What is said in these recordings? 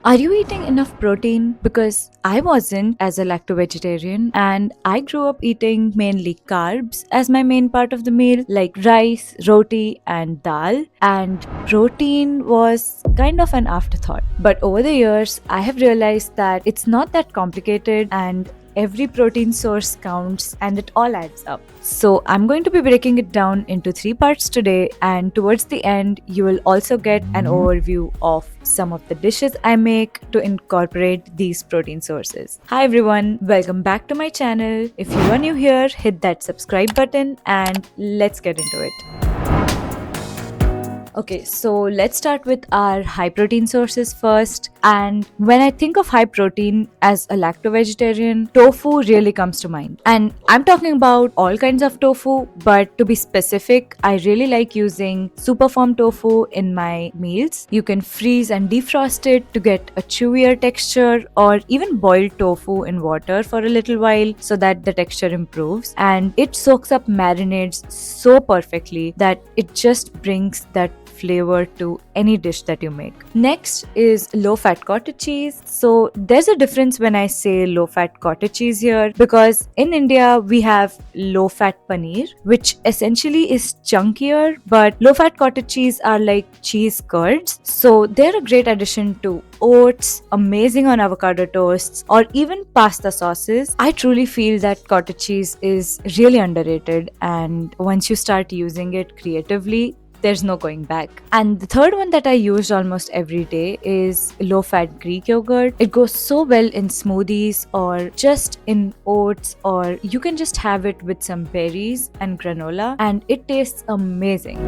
Are you eating enough protein? Because I wasn't as a lacto vegetarian and I grew up eating mainly carbs as my main part of the meal, like rice, roti, and dal. And protein was kind of an afterthought. But over the years, I have realized that it's not that complicated and every protein source counts and it all adds up. So, I'm going to be breaking it down into three parts today, and towards the end, you will also get an overview of some of the dishes I make to incorporate these protein sources. Hi everyone, welcome back to my channel. If you are new here, hit that subscribe button and let's get into it. Okay, so let's start with our high protein sources first. And when I think of high protein as a lacto vegetarian, tofu really comes to mind. And I'm talking about all kinds of tofu, but to be specific, I really like using superform tofu in my meals. You can freeze and defrost it to get a chewier texture, or even boil tofu in water for a little while so that the texture improves. And it soaks up marinades so perfectly that it just brings that flavor to any dish that you make. Next is low fat cottage cheese. So there's a difference when I say low fat cottage cheese here, because in India we have low fat paneer, which essentially is chunkier, but low fat cottage cheese are like cheese curds. So they're a great addition to oats, amazing on avocado toasts, or even pasta sauces. I truly feel that cottage cheese is really underrated, and once you start using it creatively, there's no going back. And the third one that I use almost every day is low fat Greek yogurt. It goes so well in smoothies or just in oats, or you can just have it with some berries and granola, and it tastes amazing.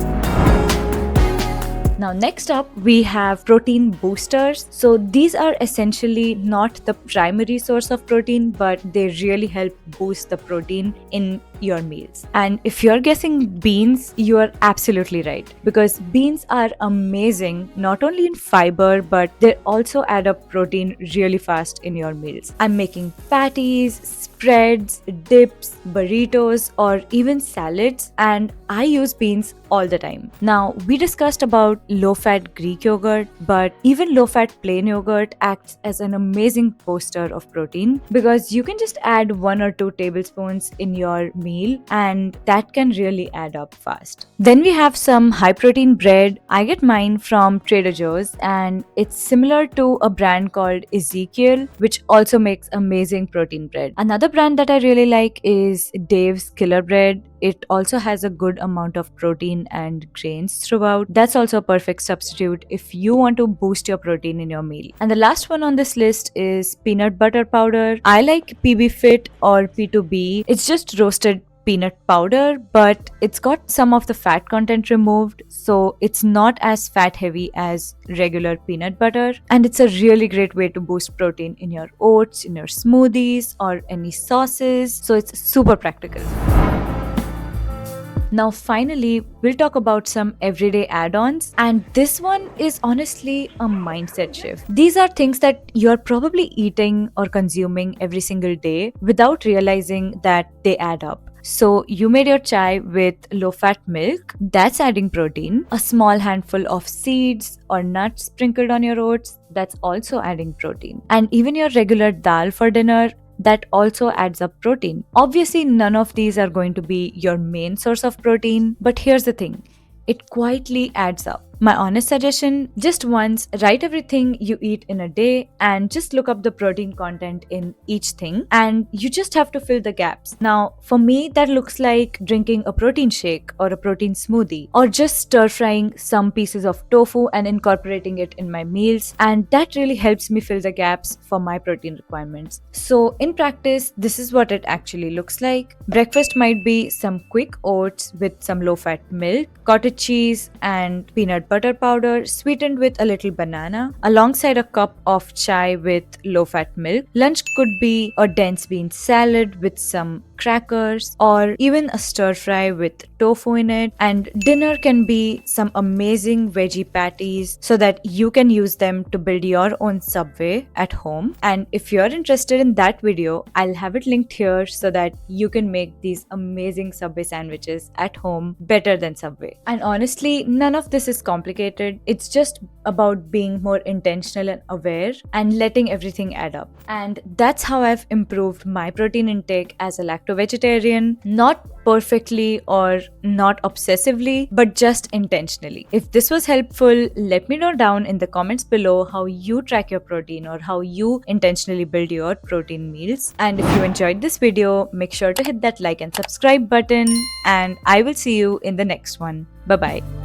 Now, next up, we have protein boosters. So, these are essentially not the primary source of protein, but they really help boost the protein in your meals. And if you're guessing beans, you are absolutely right, because beans are amazing not only in fiber, but they also add up protein really fast in your meals. I'm making patties, spreads, dips, burritos, or even salads, and I use beans all the time. Now, we discussed about low fat Greek yogurt, but even low fat plain yogurt acts as an amazing booster of protein, because you can just add 1 or 2 tablespoons in your meal and that can really add up fast. Then we have some high protein bread. I get mine from Trader Joe's, and it's similar to a brand called Ezekiel, which also makes amazing protein bread. Another brand that I really like is Dave's Killer Bread. It also has a good amount of protein and grains throughout. That's also a perfect substitute if you want to boost your protein in your meal. And the last one on this list is peanut butter powder. I like PB Fit or P2B. It's just roasted peanut powder, but it's got some of the fat content removed, so it's not as fat heavy as regular peanut butter, and it's a really great way to boost protein in your oats, in your smoothies, or any sauces, so it's super practical. Now, finally, we'll talk about some everyday add ons, and this one is honestly a mindset shift. These are things that you're probably eating or consuming every single day without realizing that they add up. So, you made your chai with low fat milk, that's adding protein. A small handful of seeds or nuts sprinkled on your oats, that's also adding protein. And even your regular dal for dinner, that also adds up protein. Obviously, none of these are going to be your main source of protein, but here's the thing, it quietly adds up. My honest suggestion, just once write everything you eat in a day and just look up the protein content in each thing, and you just have to fill the gaps. Now, for me, that looks like drinking a protein shake or a protein smoothie, or just stir frying some pieces of tofu and incorporating it in my meals, and that really helps me fill the gaps for my protein requirements. So, in practice, this is what it actually looks like. Breakfast might be some quick oats with some low fat milk, cottage cheese, and peanut butter powder sweetened with a little banana, alongside a cup of chai with low fat milk. Lunch could be a dense bean salad with some crackers, or even a stir fry with tofu in it. And dinner can be some amazing veggie patties so that you can use them to build your own Subway at home. And if you're interested in that video, I'll have it linked here so that you can make these amazing Subway sandwiches at home better than Subway. And honestly, none of this is complicated. It's just about being more intentional and aware and letting everything add up. And that's how I've improved my protein intake as a lacto-vegetarian, not perfectly or not obsessively, but just intentionally. If this was helpful, let me know down in the comments below how you track your protein or how you intentionally build your protein meals. And if you enjoyed this video, make sure to hit that like and subscribe button, and I will see you in the next one. Bye bye.